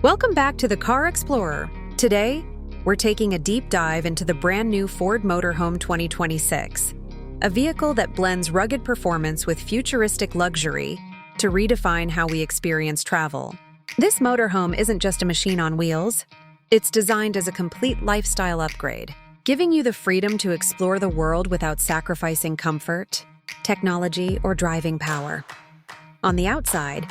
Welcome back to the Car Explorer. Today, we're taking a deep dive into the brand new Ford Motorhome 2026, a vehicle that blends rugged performance with futuristic luxury to redefine how we experience travel. This motorhome isn't just a machine on wheels. It's designed as a complete lifestyle upgrade, giving you the freedom to explore the world without sacrificing comfort, technology, or driving power. On the outside,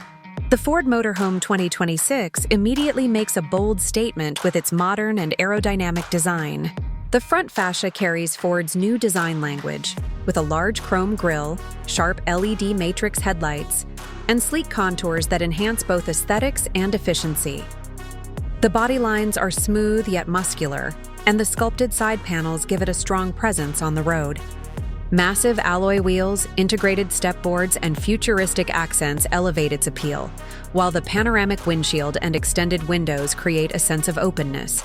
the Ford Motorhome 2026 immediately makes a bold statement with its modern and aerodynamic design. The front fascia carries Ford's new design language, with a large chrome grille, sharp LED matrix headlights, and sleek contours that enhance both aesthetics and efficiency. The body lines are smooth yet muscular, and the sculpted side panels give it a strong presence on the road. Massive alloy wheels, integrated stepboards, and futuristic accents elevate its appeal, while the panoramic windshield and extended windows create a sense of openness.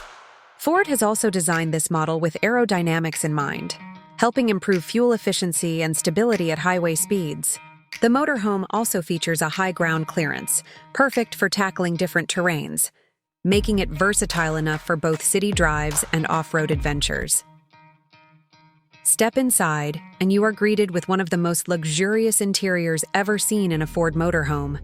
Ford has also designed this model with aerodynamics in mind, helping improve fuel efficiency and stability at highway speeds. The motorhome also features a high ground clearance, perfect for tackling different terrains, making it versatile enough for both city drives and off-road adventures. Step inside, and you are greeted with one of the most luxurious interiors ever seen in a Ford motorhome.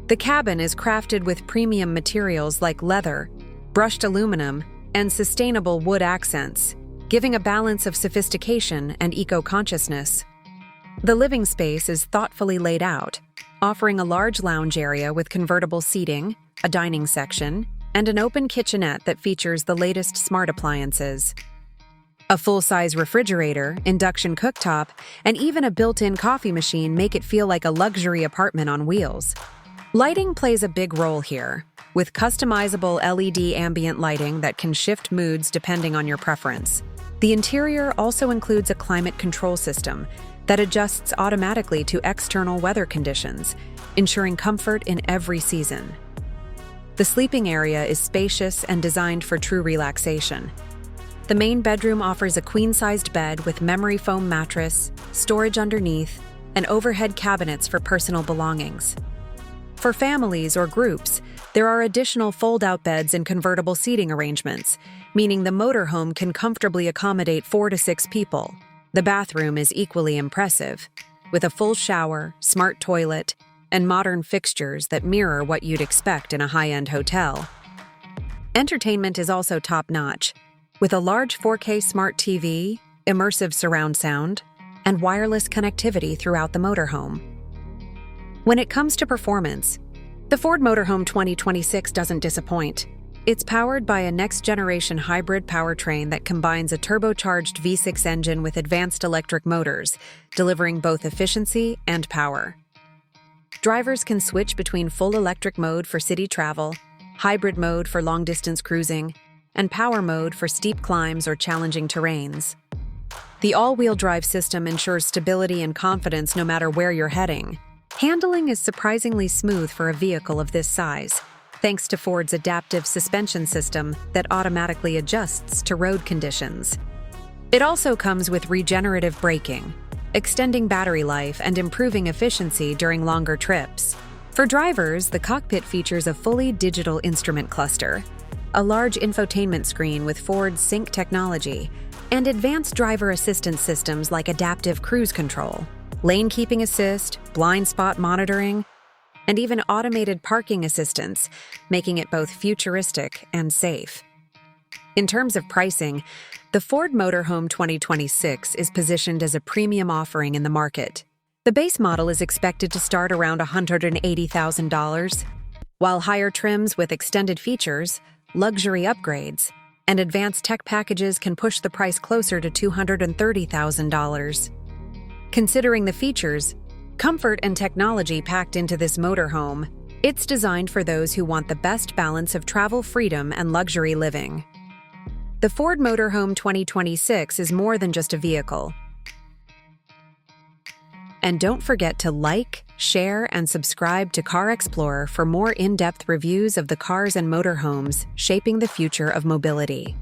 The cabin is crafted with premium materials like leather, brushed aluminum, and sustainable wood accents, giving a balance of sophistication and eco-consciousness. The living space is thoughtfully laid out, offering a large lounge area with convertible seating, a dining section, and an open kitchenette that features the latest smart appliances. A full-size refrigerator, induction cooktop, and even a built-in coffee machine make it feel like a luxury apartment on wheels. Lighting plays a big role here, with customizable LED ambient lighting that can shift moods depending on your preference. The interior also includes a climate control system that adjusts automatically to external weather conditions, ensuring comfort in every season. The sleeping area is spacious and designed for true relaxation. The main bedroom offers a queen-sized bed with memory foam mattress, storage underneath, and overhead cabinets for personal belongings. For families or groups, there are additional fold-out beds and convertible seating arrangements, meaning the motorhome can comfortably accommodate 4 to 6 people. The bathroom is equally impressive, with a full shower, smart toilet, and modern fixtures that mirror what you'd expect in a high-end hotel. Entertainment is also top-notch, with a large 4K smart TV, immersive surround sound, and wireless connectivity throughout the motorhome. When it comes to performance, the Ford Motorhome 2026 doesn't disappoint. It's powered by a next-generation hybrid powertrain that combines a turbocharged V6 engine with advanced electric motors, delivering both efficiency and power. Drivers can switch between full electric mode for city travel, hybrid mode for long-distance cruising, and power mode for steep climbs or challenging terrains. The all-wheel drive system ensures stability and confidence no matter where you're heading. Handling is surprisingly smooth for a vehicle of this size, thanks to Ford's adaptive suspension system that automatically adjusts to road conditions. It also comes with regenerative braking, extending battery life and improving efficiency during longer trips. For drivers, the cockpit features a fully digital instrument cluster, a large infotainment screen with Ford's Sync technology, and advanced driver assistance systems like adaptive cruise control, lane keeping assist, blind spot monitoring, and even automated parking assistance, making it both futuristic and safe. In terms of pricing, the Ford Motorhome 2026 is positioned as a premium offering in the market. The base model is expected to start around $180,000, while higher trims with extended features, luxury upgrades, and advanced tech packages can push the price closer to $230,000. Considering the features, comfort, and technology packed into this motorhome, it's designed for those who want the best balance of travel freedom and luxury living. The Ford Motorhome 2026 is more than just a vehicle. And don't forget to like, share, and subscribe to Car Explorer for more in-depth reviews of the cars and motorhomes shaping the future of mobility.